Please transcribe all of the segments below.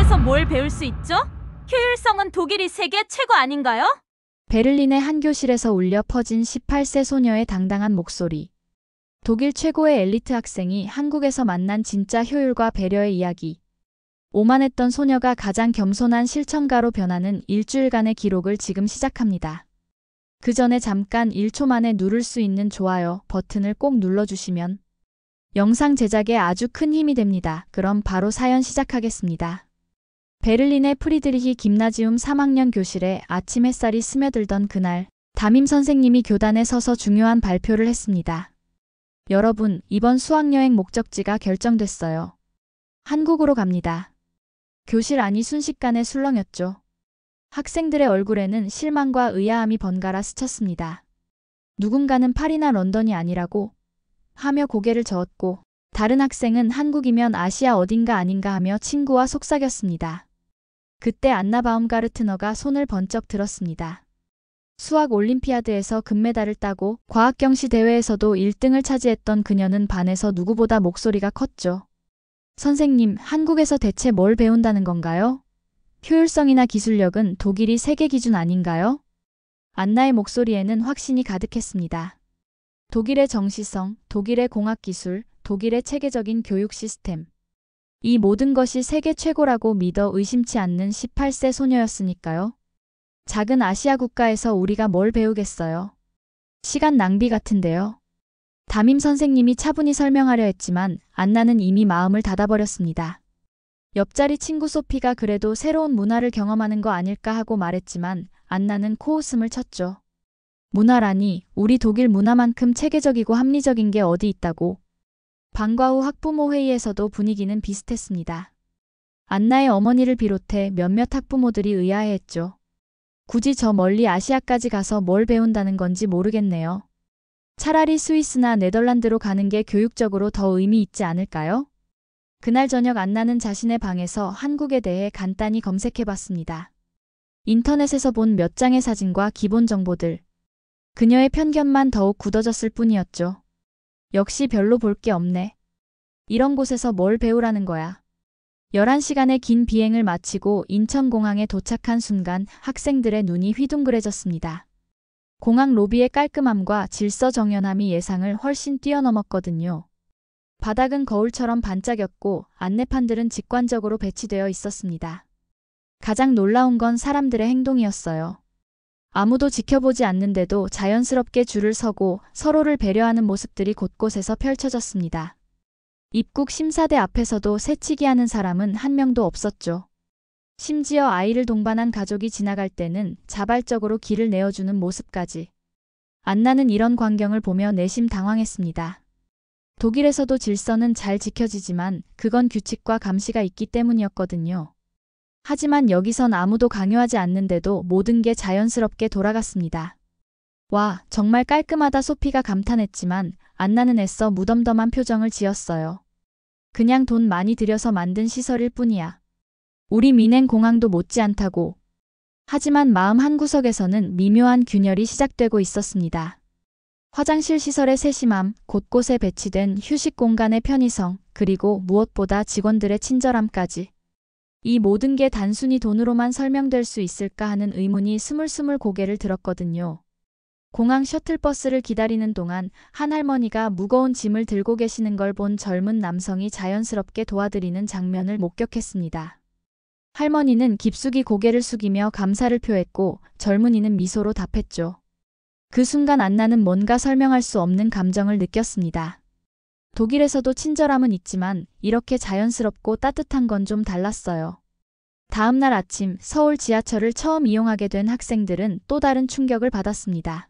한국에서 뭘 배울 수 있죠? 효율성은 독일이 세계 최고 아닌가요? 베를린의 한 교실에서 울려 퍼진 18세 소녀의 당당한 목소리. 독일 최고의 엘리트 학생이 한국에서 만난 진짜 효율과 배려의 이야기. 오만했던 소녀가 가장 겸손한 실천가로 변하는 일주일간의 기록을 지금 시작합니다. 그 전에 잠깐 1초 만에 누를 수 있는 좋아요 버튼을 꼭 눌러주시면 영상 제작에 아주 큰 힘이 됩니다. 그럼 바로 사연 시작하겠습니다. 베를린의 프리드리히 김나지움 3학년 교실에 아침 햇살이 스며들던 그날, 담임 선생님이 교단에 서서 중요한 발표를 했습니다. 여러분, 이번 수학여행 목적지가 결정됐어요. 한국으로 갑니다. 교실 안이 순식간에 술렁였죠. 학생들의 얼굴에는 실망과 의아함이 번갈아 스쳤습니다. 누군가는 파리나 런던이 아니라고 하며 고개를 저었고, 다른 학생은 한국이면 아시아 어딘가 아닌가 하며 친구와 속삭였습니다. 그때 안나 바움가르트너가 손을 번쩍 들었습니다. 수학 올림피아드에서 금메달을 따고 과학경시 대회에서도 1등을 차지했던 그녀는 반에서 누구보다 목소리가 컸죠. 선생님, 한국에서 대체 뭘 배운다는 건가요? 효율성이나 기술력은 독일이 세계 기준 아닌가요? 안나의 목소리에는 확신이 가득했습니다. 독일의 정시성, 독일의 공학기술, 독일의 체계적인 교육 시스템. 이 모든 것이 세계 최고라고 믿어 의심치 않는 18세 소녀였으니까요. 작은 아시아 국가에서 우리가 뭘 배우겠어요. 시간 낭비 같은데요. 담임 선생님이 차분히 설명하려 했지만 안나는 이미 마음을 닫아버렸습니다. 옆자리 친구 소피가 그래도 새로운 문화를 경험하는 거 아닐까 하고 말했지만 안나는 코웃음을 쳤죠. 문화라니, 우리 독일 문화만큼 체계적이고 합리적인 게 어디 있다고. 방과 후 학부모 회의에서도 분위기는 비슷했습니다. 안나의 어머니를 비롯해 몇몇 학부모들이 의아해했죠. 굳이 저 멀리 아시아까지 가서 뭘 배운다는 건지 모르겠네요. 차라리 스위스나 네덜란드로 가는 게 교육적으로 더 의미 있지 않을까요? 그날 저녁 안나는 자신의 방에서 한국에 대해 간단히 검색해봤습니다. 인터넷에서 본 몇 장의 사진과 기본 정보들. 그녀의 편견만 더욱 굳어졌을 뿐이었죠. 역시 별로 볼 게 없네. 이런 곳에서 뭘 배우라는 거야. 11시간의 긴 비행을 마치고 인천공항에 도착한 순간 학생들의 눈이 휘둥그레졌습니다. 공항 로비의 깔끔함과 질서정연함이 예상을 훨씬 뛰어넘었거든요. 바닥은 거울처럼 반짝였고 안내판들은 직관적으로 배치되어 있었습니다. 가장 놀라운 건 사람들의 행동이었어요. 아무도 지켜보지 않는데도 자연스럽게 줄을 서고 서로를 배려하는 모습들이 곳곳에서 펼쳐졌습니다. 입국 심사대 앞에서도 새치기하는 사람은 한 명도 없었죠. 심지어 아이를 동반한 가족이 지나갈 때는 자발적으로 길을 내어주는 모습까지. 안나는 이런 광경을 보며 내심 당황했습니다. 독일에서도 질서는 잘 지켜지지만 그건 규칙과 감시가 있기 때문이었거든요. 하지만 여기선 아무도 강요하지 않는데도 모든 게 자연스럽게 돌아갔습니다. 와, 정말 깔끔하다 소피가 감탄했지만 안나는 애써 무덤덤한 표정을 지었어요. 그냥 돈 많이 들여서 만든 시설일 뿐이야. 우리 미넨 공항도 못지않다고. 하지만 마음 한구석에서는 미묘한 균열이 시작되고 있었습니다. 화장실 시설의 세심함, 곳곳에 배치된 휴식 공간의 편의성, 그리고 무엇보다 직원들의 친절함까지. 이 모든 게 단순히 돈으로만 설명될 수 있을까 하는 의문이 스물스물 고개를 들었거든요. 공항 셔틀버스를 기다리는 동안 한 할머니가 무거운 짐을 들고 계시는 걸 본 젊은 남성이 자연스럽게 도와드리는 장면을 목격했습니다. 할머니는 깊숙이 고개를 숙이며 감사를 표했고 젊은이는 미소로 답했죠. 그 순간 안나는 뭔가 설명할 수 없는 감정을 느꼈습니다. 독일에서도 친절함은 있지만 이렇게 자연스럽고 따뜻한 건 좀 달랐어요. 다음 날 아침 서울 지하철을 처음 이용하게 된 학생들은 또 다른 충격을 받았습니다.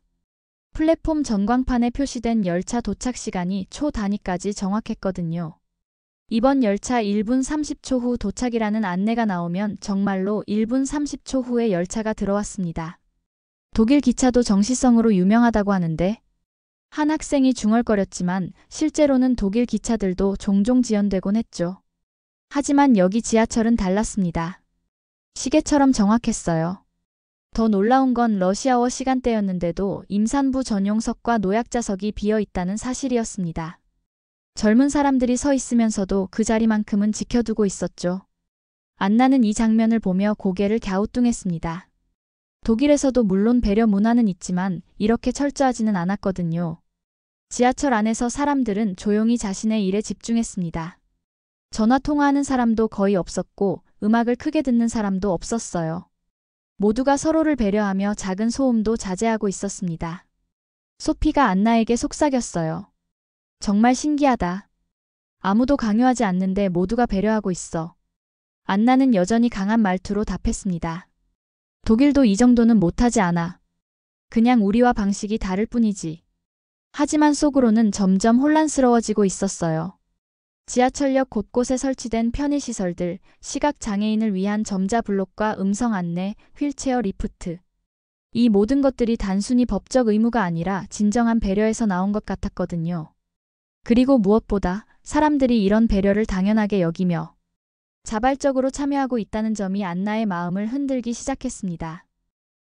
플랫폼 전광판에 표시된 열차 도착 시간이 초 단위까지 정확했거든요. 이번 열차 1분 30초 후 도착이라는 안내가 나오면 정말로 1분 30초 후에 열차가 들어왔습니다. 독일 기차도 정시성으로 유명하다고 하는데 한 학생이 중얼거렸지만 실제로는 독일 기차들도 종종 지연되곤 했죠. 하지만 여기 지하철은 달랐습니다. 시계처럼 정확했어요. 더 놀라운 건 러시아어 시간대였는데도 임산부 전용석과 노약자석이 비어 있다는 사실이었습니다. 젊은 사람들이 서 있으면서도 그 자리만큼은 지켜두고 있었죠. 안나는 이 장면을 보며 고개를 갸우뚱했습니다. 독일에서도 물론 배려 문화는 있지만 이렇게 철저하지는 않았거든요. 지하철 안에서 사람들은 조용히 자신의 일에 집중했습니다. 전화 통화하는 사람도 거의 없었고 음악을 크게 듣는 사람도 없었어요. 모두가 서로를 배려하며 작은 소음도 자제하고 있었습니다. 소피가 안나에게 속삭였어요. 정말 신기하다. 아무도 강요하지 않는데 모두가 배려하고 있어. 안나는 여전히 강한 말투로 답했습니다. 독일도 이 정도는 못하지 않아. 그냥 우리와 방식이 다를 뿐이지. 하지만 속으로는 점점 혼란스러워지고 있었어요. 지하철역 곳곳에 설치된 편의시설들, 시각장애인을 위한 점자 블록과 음성 안내, 휠체어 리프트. 이 모든 것들이 단순히 법적 의무가 아니라 진정한 배려에서 나온 것 같았거든요. 그리고 무엇보다 사람들이 이런 배려를 당연하게 여기며 자발적으로 참여하고 있다는 점이 안나의 마음을 흔들기 시작했습니다.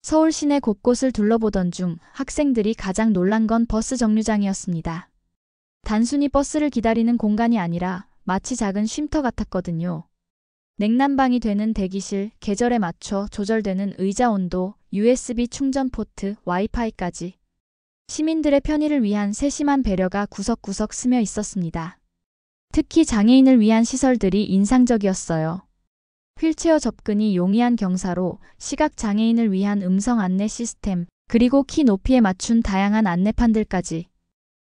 서울 시내 곳곳을 둘러보던 중 학생들이 가장 놀란 건 버스 정류장이었습니다. 단순히 버스를 기다리는 공간이 아니라 마치 작은 쉼터 같았거든요. 냉난방이 되는 대기실, 계절에 맞춰 조절되는 의자 온도, USB 충전 포트, 와이파이까지. 시민들의 편의를 위한 세심한 배려가 구석구석 스며 있었습니다. 특히 장애인을 위한 시설들이 인상적이었어요. 휠체어 접근이 용이한 경사로, 시각장애인을 위한 음성 안내 시스템, 그리고 키 높이에 맞춘 다양한 안내판들까지.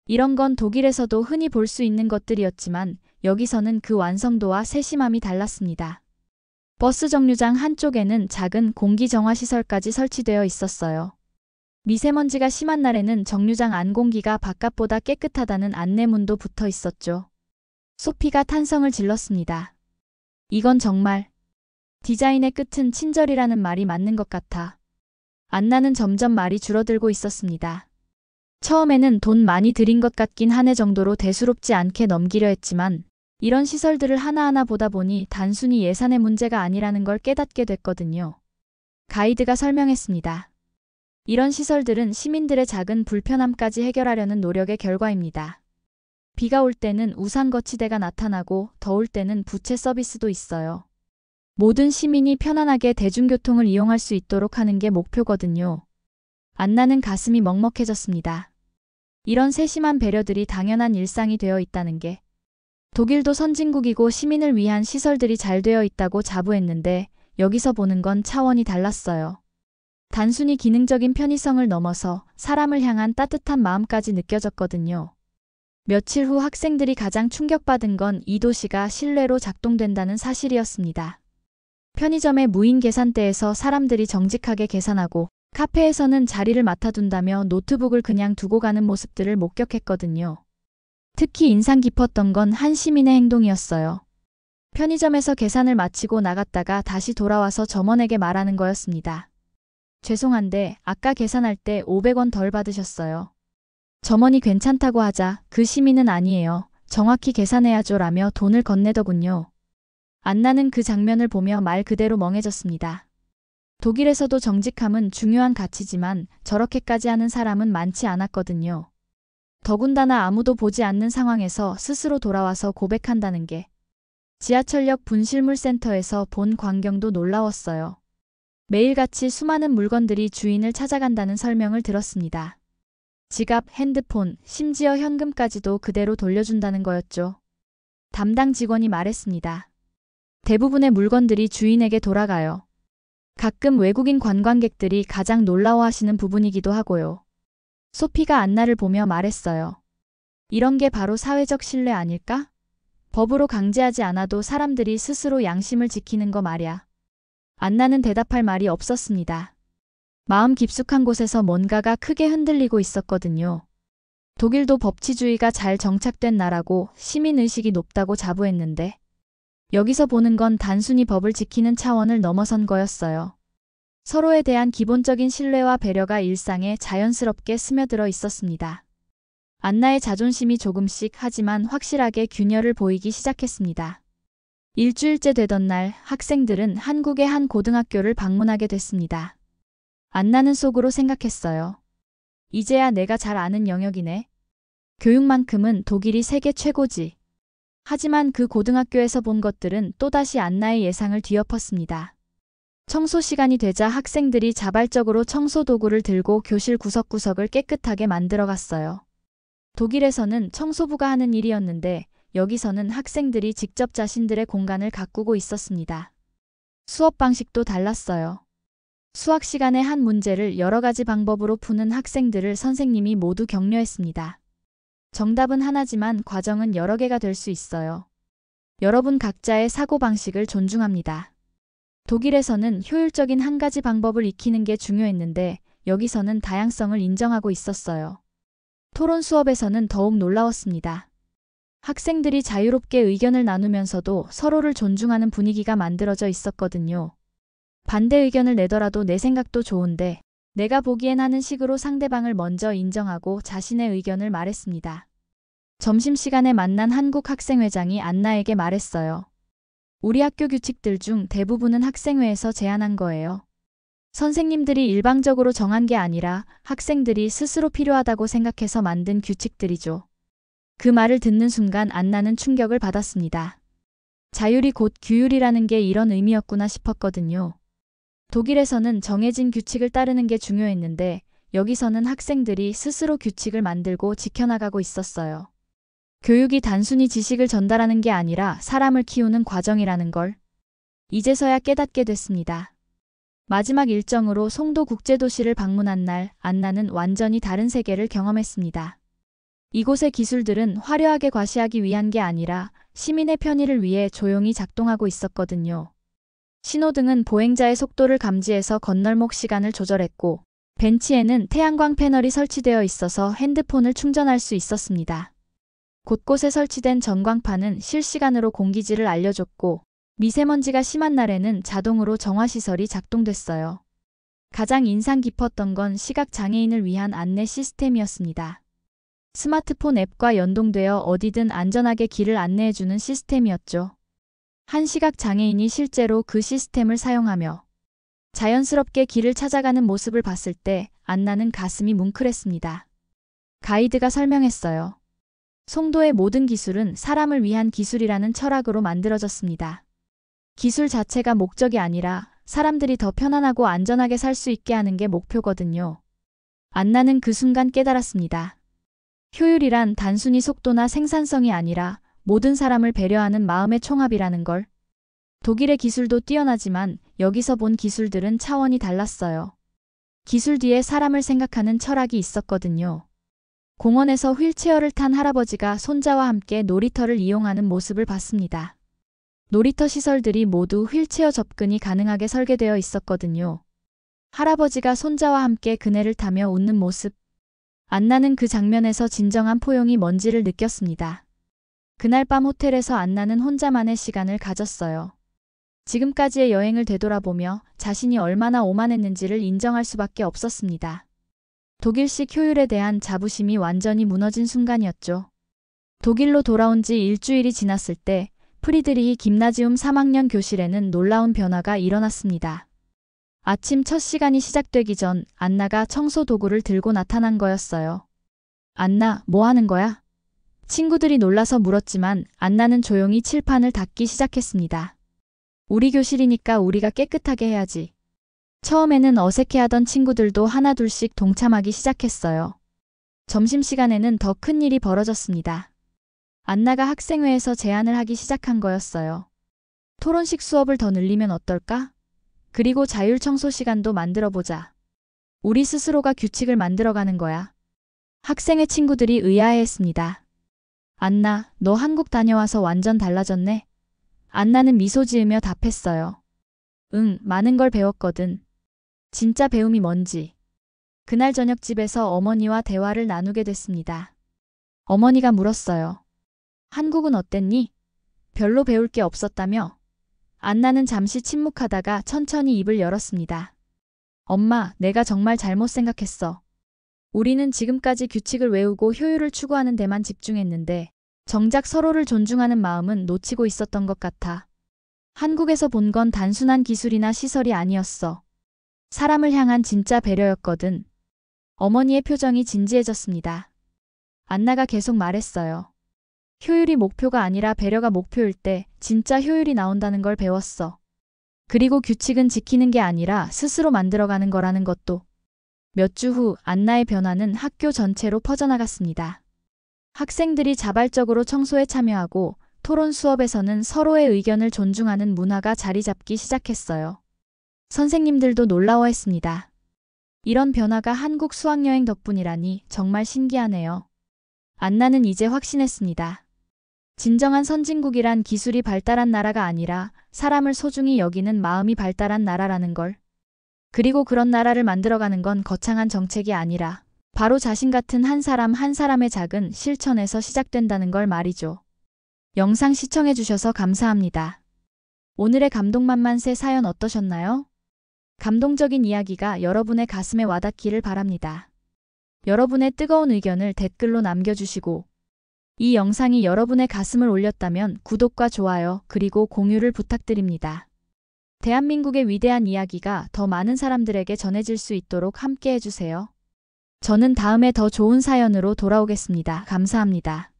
이런 건 독일에서도 흔히 볼 수 있는 것들이었지만 여기서는 그 완성도와 세심함이 달랐습니다. 버스 정류장 한쪽에는 작은 공기 정화 시설까지 설치되어 있었어요. 미세먼지가 심한 날에는 정류장 안 공기가 바깥보다 깨끗하다는 안내문도 붙어 있었죠. 소피가 탄성을 질렀습니다. 이건 정말 디자인의 끝은 친절이라는 말이 맞는 것 같아. 안나는 점점 말이 줄어들고 있었습니다. 처음에는 돈 많이 들인 것 같긴 하네 정도로 대수롭지 않게 넘기려 했지만 이런 시설들을 하나하나 보다 보니 단순히 예산의 문제가 아니라는 걸 깨닫게 됐거든요. 가이드가 설명했습니다. 이런 시설들은 시민들의 작은 불편함까지 해결하려는 노력의 결과입니다. 비가 올 때는 우산 거치대가 나타나고 더울 때는 부채 서비스도 있어요. 모든 시민이 편안하게 대중교통을 이용할 수 있도록 하는 게 목표거든요. 안나는 가슴이 먹먹해졌습니다. 이런 세심한 배려들이 당연한 일상이 되어 있다는 게. 독일도 선진국이고 시민을 위한 시설들이 잘 되어 있다고 자부했는데 여기서 보는 건 차원이 달랐어요. 단순히 기능적인 편의성을 넘어서 사람을 향한 따뜻한 마음까지 느껴졌거든요. 며칠 후 학생들이 가장 충격받은 건 이 도시가 실내로 작동된다는 사실이었습니다. 편의점의 무인 계산대에서 사람들이 정직하게 계산하고 카페에서는 자리를 맡아둔다며 노트북을 그냥 두고 가는 모습들을 목격했거든요. 특히 인상 깊었던 건 한 시민의 행동이었어요. 편의점에서 계산을 마치고 나갔다가 다시 돌아와서 점원에게 말하는 거였습니다. 죄송한데 아까 계산할 때 500원 덜 받으셨어요. 점원이 괜찮다고 하자 그 시민은 아니에요. 정확히 계산해야죠 라며 돈을 건네더군요. 안나는 그 장면을 보며 말 그대로 멍해졌습니다. 독일에서도 정직함은 중요한 가치지만 저렇게까지 하는 사람은 많지 않았거든요. 더군다나 아무도 보지 않는 상황에서 스스로 돌아와서 고백한다는 게. 지하철역 분실물 센터에서 본 광경도 놀라웠어요. 매일같이 수많은 물건들이 주인을 찾아간다는 설명을 들었습니다. 지갑, 핸드폰, 심지어 현금까지도 그대로 돌려준다는 거였죠. 담당 직원이 말했습니다. 대부분의 물건들이 주인에게 돌아가요. 가끔 외국인 관광객들이 가장 놀라워하시는 부분이기도 하고요. 소피가 안나를 보며 말했어요. 이런 게 바로 사회적 신뢰 아닐까? 법으로 강제하지 않아도 사람들이 스스로 양심을 지키는 거 말야. 안나는 대답할 말이 없었습니다. 마음 깊숙한 곳에서 뭔가가 크게 흔들리고 있었거든요. 독일도 법치주의가 잘 정착된 나라고 시민의식이 높다고 자부했는데 여기서 보는 건 단순히 법을 지키는 차원을 넘어선 거였어요. 서로에 대한 기본적인 신뢰와 배려가 일상에 자연스럽게 스며들어 있었습니다. 안나의 자존심이 조금씩 하지만 확실하게 균열을 보이기 시작했습니다. 일주일째 되던 날 학생들은 한국의 한 고등학교를 방문하게 됐습니다. 안나는 속으로 생각했어요. 이제야 내가 잘 아는 영역이네. 교육만큼은 독일이 세계 최고지. 하지만 그 고등학교에서 본 것들은 또다시 안나의 예상을 뒤엎었습니다. 청소 시간이 되자 학생들이 자발적으로 청소 도구를 들고 교실 구석구석을 깨끗하게 만들어 갔어요. 독일에서는 청소부가 하는 일이었는데 여기서는 학생들이 직접 자신들의 공간을 가꾸고 있었습니다. 수업 방식도 달랐어요. 수학 시간에 한 문제를 여러 가지 방법으로 푸는 학생들을 선생님이 모두 격려했습니다. 정답은 하나지만 과정은 여러 개가 될 수 있어요. 여러분 각자의 사고방식을 존중합니다. 독일에서는 효율적인 한 가지 방법을 익히는 게 중요했는데 여기서는 다양성을 인정하고 있었어요. 토론 수업에서는 더욱 놀라웠습니다. 학생들이 자유롭게 의견을 나누면서도 서로를 존중하는 분위기가 만들어져 있었거든요. 반대 의견을 내더라도 내 생각도 좋은데 내가 보기엔 하는 식으로 상대방을 먼저 인정하고 자신의 의견을 말했습니다. 점심시간에 만난 한국 학생회장이 안나에게 말했어요. 우리 학교 규칙들 중 대부분은 학생회에서 제안한 거예요. 선생님들이 일방적으로 정한 게 아니라 학생들이 스스로 필요하다고 생각해서 만든 규칙들이죠. 그 말을 듣는 순간 안나는 충격을 받았습니다. 자율이 곧 규율이라는 게 이런 의미였구나 싶었거든요. 독일에서는 정해진 규칙을 따르는 게 중요했는데 여기서는 학생들이 스스로 규칙을 만들고 지켜나가고 있었어요. 교육이 단순히 지식을 전달하는 게 아니라 사람을 키우는 과정이라는 걸 이제서야 깨닫게 됐습니다. 마지막 일정으로 송도 국제도시를 방문한 날 안나는 완전히 다른 세계를 경험했습니다. 이곳의 기술들은 화려하게 과시하기 위한 게 아니라 시민의 편의를 위해 조용히 작동하고 있었거든요. 신호등은 보행자의 속도를 감지해서 건널목 시간을 조절했고 벤치에는 태양광 패널이 설치되어 있어서 핸드폰을 충전할 수 있었습니다. 곳곳에 설치된 전광판은 실시간으로 공기질을 알려줬고 미세먼지가 심한 날에는 자동으로 정화시설이 작동됐어요. 가장 인상 깊었던 건 시각장애인을 위한 안내 시스템이었습니다. 스마트폰 앱과 연동되어 어디든 안전하게 길을 안내해주는 시스템이었죠. 한 시각장애인이 실제로 그 시스템을 사용하며 자연스럽게 길을 찾아가는 모습을 봤을 때 안나는 가슴이 뭉클했습니다. 가이드가 설명했어요. 송도의 모든 기술은 사람을 위한 기술이라는 철학으로 만들어졌습니다. 기술 자체가 목적이 아니라 사람들이 더 편안하고 안전하게 살 수 있게 하는 게 목표거든요. 안나는 그 순간 깨달았습니다. 효율이란 단순히 속도나 생산성이 아니라 모든 사람을 배려하는 마음의 총합이라는 걸. 독일의 기술도 뛰어나지만 여기서 본 기술들은 차원이 달랐어요. 기술 뒤에 사람을 생각하는 철학이 있었거든요. 공원에서 휠체어를 탄 할아버지가 손자와 함께 놀이터를 이용하는 모습을 봤습니다. 놀이터 시설들이 모두 휠체어 접근이 가능하게 설계되어 있었거든요. 할아버지가 손자와 함께 그네를 타며 웃는 모습. 안나는 그 장면에서 진정한 포용이 뭔지를 느꼈습니다. 그날 밤 호텔에서 안나는 혼자만의 시간을 가졌어요. 지금까지의 여행을 되돌아보며 자신이 얼마나 오만했는지를 인정할 수밖에 없었습니다. 독일식 효율에 대한 자부심이 완전히 무너진 순간이었죠. 독일로 돌아온 지 일주일이 지났을 때 프리드리히 김나지움 3학년 교실에는 놀라운 변화가 일어났습니다. 아침 첫 시간이 시작되기 전 안나가 청소 도구를 들고 나타난 거였어요. 안나, 뭐 하는 거야? 친구들이 놀라서 물었지만 안나는 조용히 칠판을 닦기 시작했습니다. 우리 교실이니까 우리가 깨끗하게 해야지. 처음에는 어색해하던 친구들도 하나둘씩 동참하기 시작했어요. 점심시간에는 더 큰 일이 벌어졌습니다. 안나가 학생회에서 제안을 하기 시작한 거였어요. 토론식 수업을 더 늘리면 어떨까? 그리고 자율 청소 시간도 만들어보자. 우리 스스로가 규칙을 만들어가는 거야. 학생회 친구들이 의아해했습니다. 안나, 너 한국 다녀와서 완전 달라졌네? 안나는 미소 지으며 답했어요. 응, 많은 걸 배웠거든. 진짜 배움이 뭔지. 그날 저녁 집에서 어머니와 대화를 나누게 됐습니다. 어머니가 물었어요. 한국은 어땠니? 별로 배울 게 없었다며? 안나는 잠시 침묵하다가 천천히 입을 열었습니다. 엄마, 내가 정말 잘못 생각했어. 우리는 지금까지 규칙을 외우고 효율을 추구하는 데만 집중했는데 정작 서로를 존중하는 마음은 놓치고 있었던 것 같아. 한국에서 본 건 단순한 기술이나 시설이 아니었어. 사람을 향한 진짜 배려였거든. 어머니의 표정이 진지해졌습니다. 안나가 계속 말했어요. 효율이 목표가 아니라 배려가 목표일 때 진짜 효율이 나온다는 걸 배웠어. 그리고 규칙은 지키는 게 아니라 스스로 만들어가는 거라는 것도. 몇 주 후 안나의 변화는 학교 전체로 퍼져나갔습니다. 학생들이 자발적으로 청소에 참여하고 토론 수업에서는 서로의 의견을 존중하는 문화가 자리 잡기 시작했어요. 선생님들도 놀라워했습니다. 이런 변화가 한국 수학여행 덕분이라니 정말 신기하네요. 안나는 이제 확신했습니다. 진정한 선진국이란 기술이 발달한 나라가 아니라 사람을 소중히 여기는 마음이 발달한 나라라는 걸. 그리고 그런 나라를 만들어가는 건 거창한 정책이 아니라 바로 자신 같은 한 사람 한 사람의 작은 실천에서 시작된다는 걸 말이죠. 영상 시청해주셔서 감사합니다. 오늘의 감동만만세 사연 어떠셨나요? 감동적인 이야기가 여러분의 가슴에 와닿기를 바랍니다. 여러분의 뜨거운 의견을 댓글로 남겨주시고 이 영상이 여러분의 가슴을 울렸다면 구독과 좋아요 그리고 공유를 부탁드립니다. 대한민국의 위대한 이야기가 더 많은 사람들에게 전해질 수 있도록 함께 해주세요. 저는 다음에 더 좋은 사연으로 돌아오겠습니다. 감사합니다.